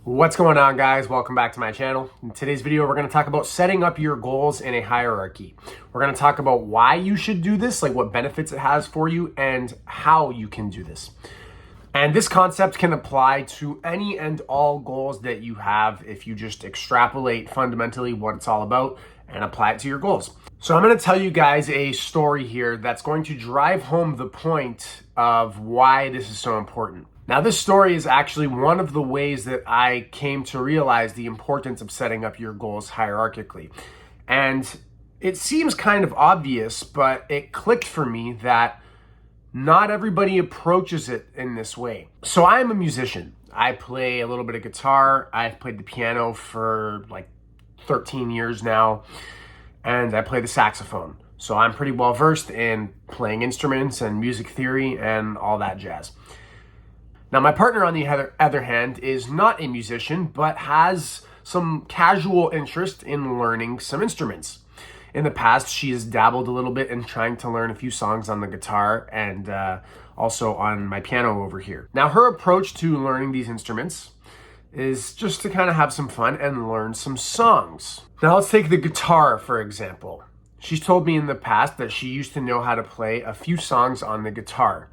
What's going on, guys? Welcome back to my channel. In today's video, we're going to talk about setting up your goals in a hierarchy. We're going to talk about why you should do this, like what benefits it has for you, and how you can do this. And this concept can apply to any and all goals that you have if you just extrapolate fundamentally what it's all about and apply it to your goals. So I'm going to tell you guys a story here that's going to drive home the point of why this is so important. Now, this story is actually one of the ways that I came to realize the importance of setting up your goals hierarchically. And it seems kind of obvious, but it clicked for me that not everybody approaches it in this way. So I am a musician. I play a little bit of guitar. I've played the piano for like 13 years now, and I play the saxophone. So I'm pretty well versed in playing instruments and music theory and all that jazz. Now, my partner, on the other hand, is not a musician, but has some casual interest in learning some instruments. In the past, she has dabbled a little bit in trying to learn a few songs on the guitar and also on my piano over here. Now, her approach to learning these instruments is just to kind of have some fun and learn some songs. Now, let's take the guitar, for example. She's told me in the past that she used to know how to play a few songs on the guitar.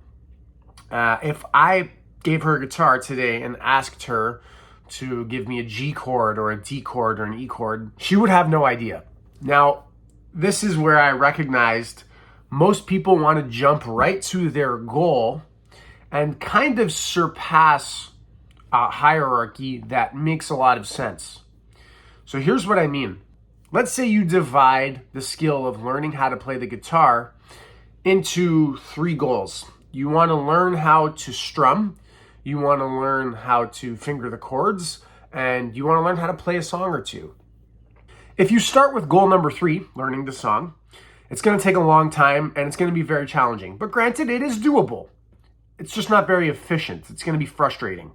If I gave her a guitar today and asked her to give me a G chord or a D chord or an E chord, she would have no idea. Now, this is where I recognized most people want to jump right to their goal and kind of surpass a hierarchy that makes a lot of sense. So here's what I mean. Let's say you divide the skill of learning how to play the guitar into 3 goals. You want to learn how to strum, you want to learn how to finger the chords, and you want to learn how to play a song or two. If you start with goal number 3, learning the song, it's going to take a long time and it's going to be very challenging. But granted, it is doable. It's just not very efficient. It's going to be frustrating.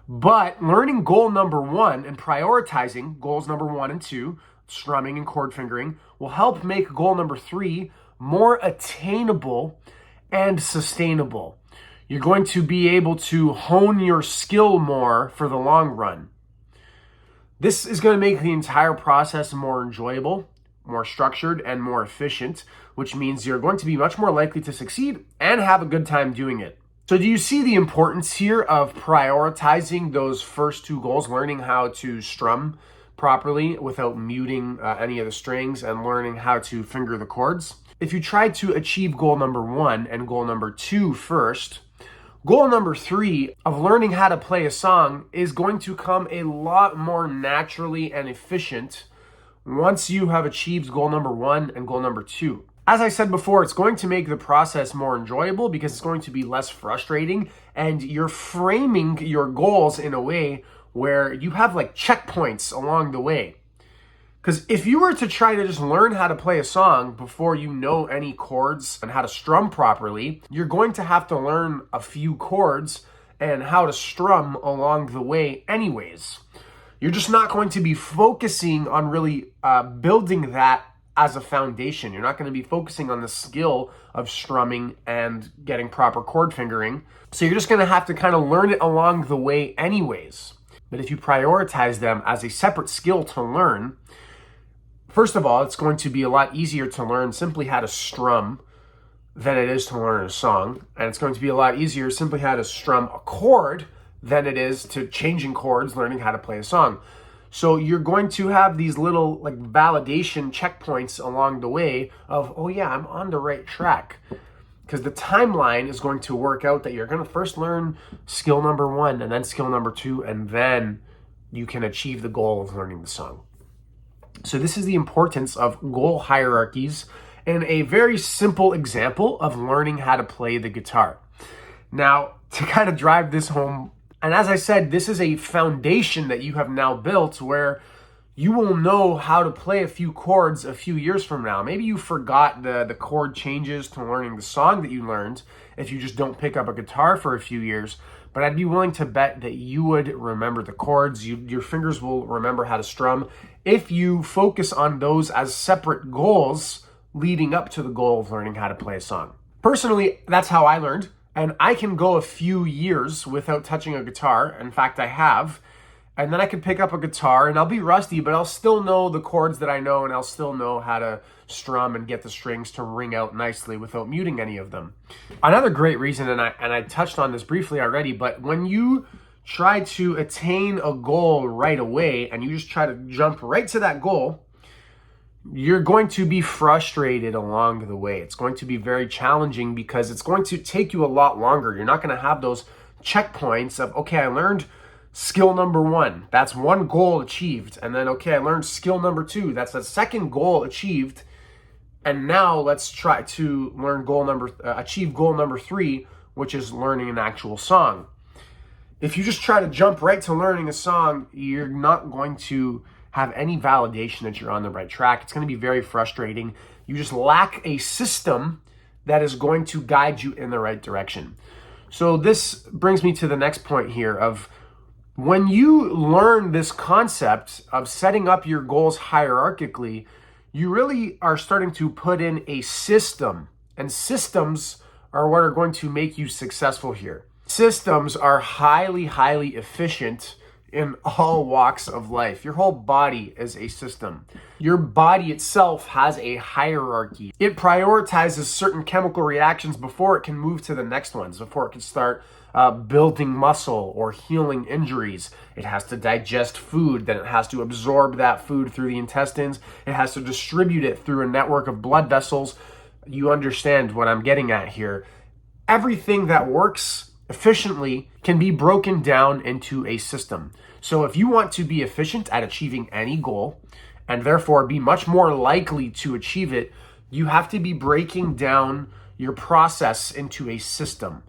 But learning goal number 1 and prioritizing goals number 1 and 2, strumming and chord fingering, will help make goal number 3 more attainable and sustainable. You're going to be able to hone your skill more for the long run. This is going to make the entire process more enjoyable, more structured, and more efficient, which means you're going to be much more likely to succeed and have a good time doing it. So do you see the importance here of prioritizing those first 2 goals, learning how to strum properly without muting any of the strings and learning how to finger the chords? If you try to achieve goal number 1 and goal number 2 first, goal number 3 of learning how to play a song is going to come a lot more naturally and efficient once you have achieved goal number 1 and goal number 2. As I said before, it's going to make the process more enjoyable because it's going to be less frustrating, and you're framing your goals in a way where you have like checkpoints along the way. Because if you were to try to just learn how to play a song before you know any chords and how to strum properly, you're going to have to learn a few chords and how to strum along the way anyways. You're just not going to be focusing on really building that as a foundation. You're not going to be focusing on the skill of strumming and getting proper chord fingering. So you're just going to have to kind of learn it along the way anyways. But if you prioritize them as a separate skill to learn, first of all, it's going to be a lot easier to learn simply how to strum than it is to learn a song. And it's going to be a lot easier simply how to strum a chord than it is to changing chords, learning how to play a song. So you're going to have these little like validation checkpoints along the way of, oh yeah, I'm on the right track. Because the timeline is going to work out that you're going to first learn skill number 1 and then skill number 2, and then you can achieve the goal of learning the song. So this is the importance of goal hierarchies and a very simple example of learning how to play the guitar. Now, to kind of drive this home, and as I said, this is a foundation that you have now built where you will know how to play a few chords a few years from now. Maybe you forgot the chord changes to learning the song that you learned if you just don't pick up a guitar for a few years. But I'd be willing to bet that you would remember the chords. Your fingers will remember how to strum if you focus on those as separate goals leading up to the goal of learning how to play a song. Personally, that's how I learned. And I can go a few years without touching a guitar. In fact, I have. And then I can pick up a guitar and I'll be rusty, but I'll still know the chords that I know, and I'll still know how to strum and get the strings to ring out nicely without muting any of them. Another great reason, and I touched on this briefly already, but when you try to attain a goal right away and you just try to jump right to that goal, you're going to be frustrated along the way. It's going to be very challenging because it's going to take you a lot longer. You're not going to have those checkpoints of, okay, I learned skill number 1. That's one goal achieved. And then, okay, I learned skill number 2. That's the second goal achieved. And now let's try to achieve goal number 3, which is learning an actual song. If you just try to jump right to learning a song, you're not going to have any validation that you're on the right track. It's going to be very frustrating. You just lack a system that is going to guide you in the right direction. So this brings me to the next point here of, when you learn this concept of setting up your goals hierarchically, you really are starting to put in a system, and systems are what are going to make you successful here. Systems are highly, highly efficient in all walks of life. Your whole body is a system. Your body itself has a hierarchy. It prioritizes certain chemical reactions before it can move to the next ones, before it can start building muscle or healing injuries. It has to digest food, then it has to absorb that food through the intestines. It has to distribute it through a network of blood vessels. You understand what I'm getting at here. Everything that works efficiently can be broken down into a system. So if you want to be efficient at achieving any goal, and therefore be much more likely to achieve it, you have to be breaking down your process into a system,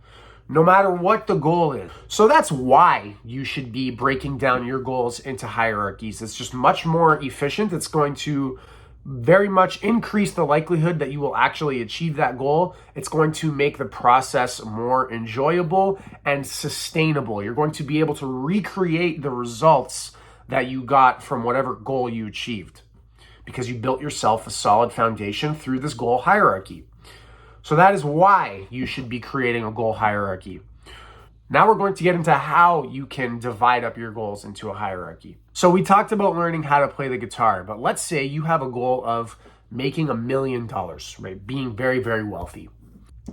no matter what the goal is. So that's why you should be breaking down your goals into hierarchies. It's just much more efficient. It's going to very much increase the likelihood that you will actually achieve that goal. It's going to make the process more enjoyable and sustainable. You're going to be able to recreate the results that you got from whatever goal you achieved, because you built yourself a solid foundation through this goal hierarchy. So that is why you should be creating a goal hierarchy. Now we're going to get into how you can divide up your goals into a hierarchy. So we talked about learning how to play the guitar, but let's say you have a goal of making $1 million, right? Being very, very wealthy.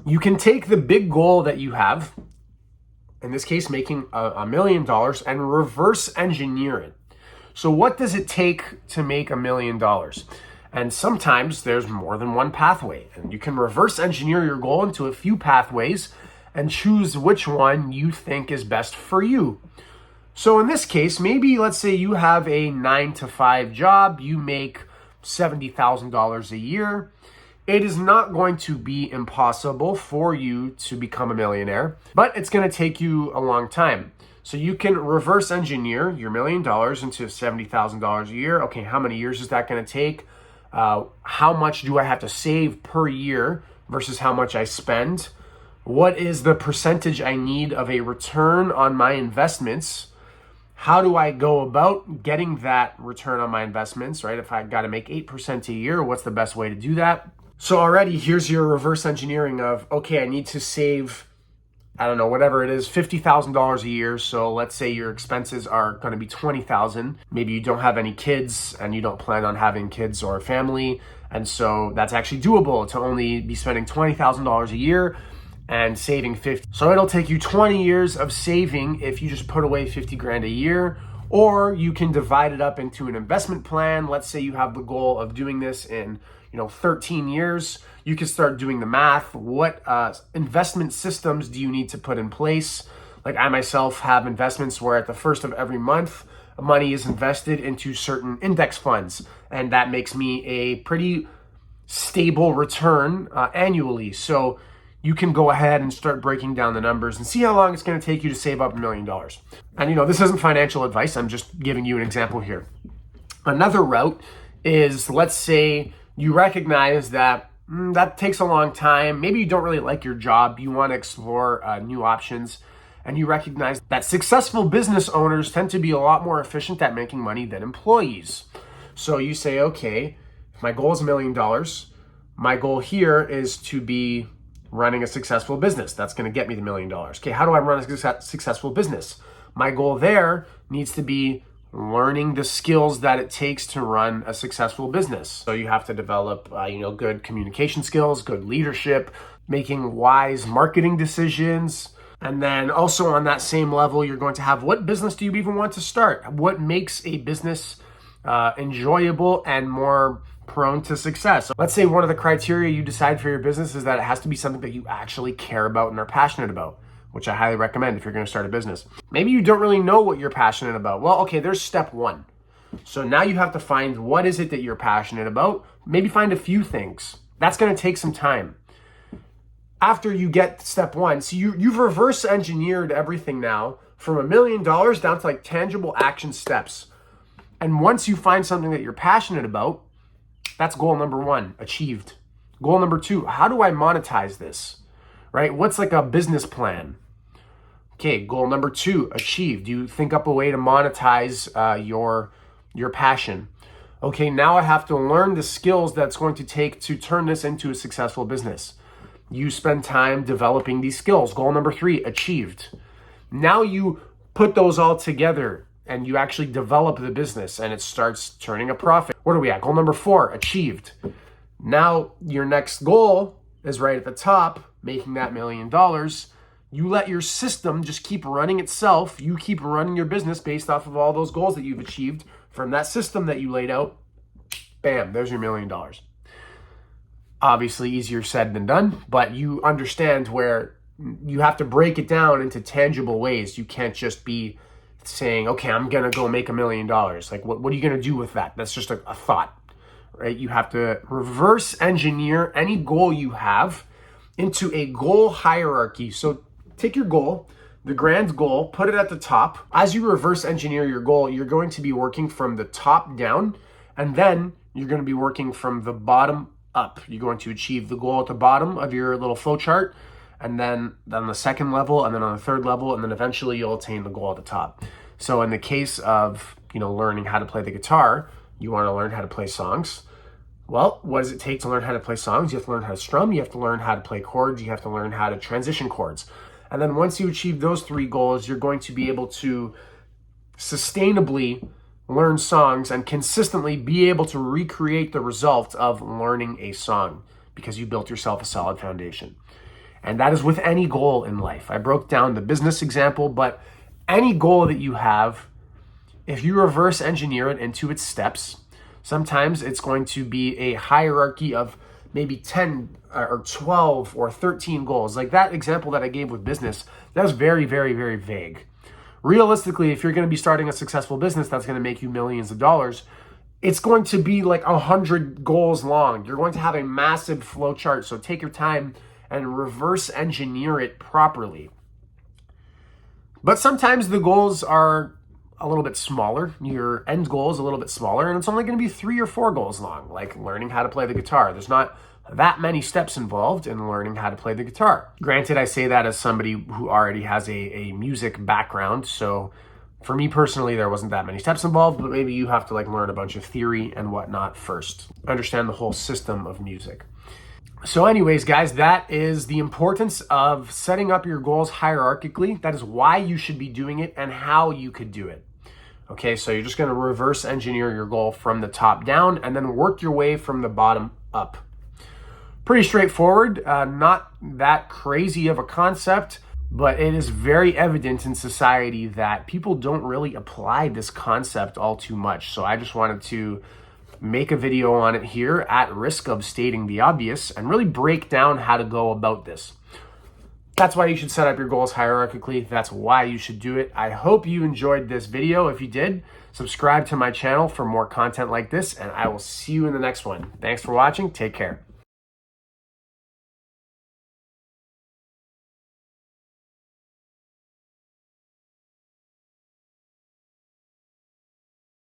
You can take the big goal that you have, in this case, making $1 million, and reverse engineer it. So what does it take to make $1 million? And sometimes there's more than one pathway, and you can reverse engineer your goal into a few pathways and choose which one you think is best for you. So in this case, maybe let's say you have a 9-to-5 job, you make $70,000 a year. It is not going to be impossible for you to become a millionaire, but it's going to take you a long time. So you can reverse engineer your $1 million into $70,000 a year. Okay, how many years is that going to take? How much do I have to save per year versus how much I spend? What is the percentage I need of a return on my investments? How do I go about getting that return on my investments, right? If I got to make 8% a year, what's the best way to do that? So already here's your reverse engineering of, okay, I need to save, I don't know, whatever it is, $50,000 a year. So let's say your expenses are going to be $20,000. Maybe you don't have any kids and you don't plan on having kids or a family. And so that's actually doable to only be spending $20,000 a year and saving 50. So it'll take you 20 years of saving if you just put away 50 grand a year, or you can divide it up into an investment plan. Let's say you have the goal of doing this in, 13 years. You can start doing the math. What investment systems do you need to put in place? Like I myself have investments where at the first of every month, money is invested into certain index funds, and that makes me a pretty stable return annually. So you can go ahead and start breaking down the numbers and see how long it's going to take you to save up $1 million. And this isn't financial advice. I'm just giving you an example here. Another route is, let's say you recognize that that takes a long time. Maybe you don't really like your job. You want to explore new options. And you recognize that successful business owners tend to be a lot more efficient at making money than employees. So you say, okay, if my goal is $1 million, my goal here is to be running a successful business. That's going to get me the $1 million. Okay, how do I run a successful business? My goal there needs to be learning the skills that it takes to run a successful business. So you have to develop, good communication skills, good leadership, making wise marketing decisions. And then also on that same level, you're going to have, what business do you even want to start? What makes a business enjoyable and more prone to success? So let's say one of the criteria you decide for your business is that it has to be something that you actually care about and are passionate about, which I highly recommend if you're going to start a business. Maybe you don't really know what you're passionate about. Well, okay, there's step one. So now you have to find what is it that you're passionate about. Maybe find a few things. That's going to take some time. After you get step one, so you've reverse engineered everything now from $1 million down to like tangible action steps. And once you find something that you're passionate about, that's goal number one, achieved. Goal number two, how do I monetize this? Right? What's like a business plan? Okay, goal number two, achieved. You think up a way to monetize your passion. Okay, now I have to learn the skills that's going to take to turn this into a successful business. You spend time developing these skills. Goal number three, achieved. Now you put those all together and you actually develop the business and it starts turning a profit. What are we at? Goal number four, achieved. Now your next goal is right at the top, making that $1 million. You let your system just keep running itself. You keep running your business based off of all those goals that you've achieved from that system that you laid out. Bam, there's your $1 million. Obviously easier said than done, but you understand where you have to break it down into tangible ways. You can't just be saying, okay, I'm going to go make $1 million. Like, what are you going to do with that? That's just a thought, right? You have to reverse engineer any goal you have into a goal hierarchy. So take your goal, the grand goal, put it at the top. As you reverse engineer your goal, you're going to be working from the top down, and then you're going to be working from the bottom up. You're going to achieve the goal at the bottom of your little flow chart, and then on the second level, and then on the third level, and then eventually you'll attain the goal at the top. So in the case of, learning how to play the guitar, you want to learn how to play songs. Well, what does it take to learn how to play songs? You have to learn how to strum, you have to learn how to play chords, you have to learn how to transition chords. And then once you achieve those three goals, you're going to be able to sustainably learn songs and consistently be able to recreate the result of learning a song because you built yourself a solid foundation. And that is with any goal in life. I broke down the business example, but any goal that you have, if you reverse engineer it into its steps, sometimes it's going to be a hierarchy of maybe 10 or 12 or 13 goals. Like that example that I gave with business, that was very, very, very vague. Realistically, if you're going to be starting a successful business that's going to make you millions of dollars, it's going to be like 100 goals long. You're going to have a massive flow chart. So take your time and reverse engineer it properly. But sometimes the goals are a little bit smaller. Your end goal is a little bit smaller, and it's only going to be 3 or 4 goals long, like learning how to play the guitar. There's not that many steps involved in learning how to play the guitar. Granted, I say that as somebody who already has a music background, so for me personally, there wasn't that many steps involved, but maybe you have to learn a bunch of theory and whatnot first. Understand the whole system of music. So anyways, guys, that is the importance of setting up your goals hierarchically. That is why you should be doing it and how you could do it. Okay, so you're just going to reverse engineer your goal from the top down and then work your way from the bottom up. Pretty straightforward, not that crazy of a concept, but it is very evident in society that people don't really apply this concept all too much. So I just wanted to make a video on it here at risk of stating the obvious and really break down how to go about this. That's why you should set up your goals hierarchically. That's why you should do it. I hope you enjoyed this video. If you did, subscribe to my channel for more content like this, and I will see you in the next one. Thanks for watching. Take care.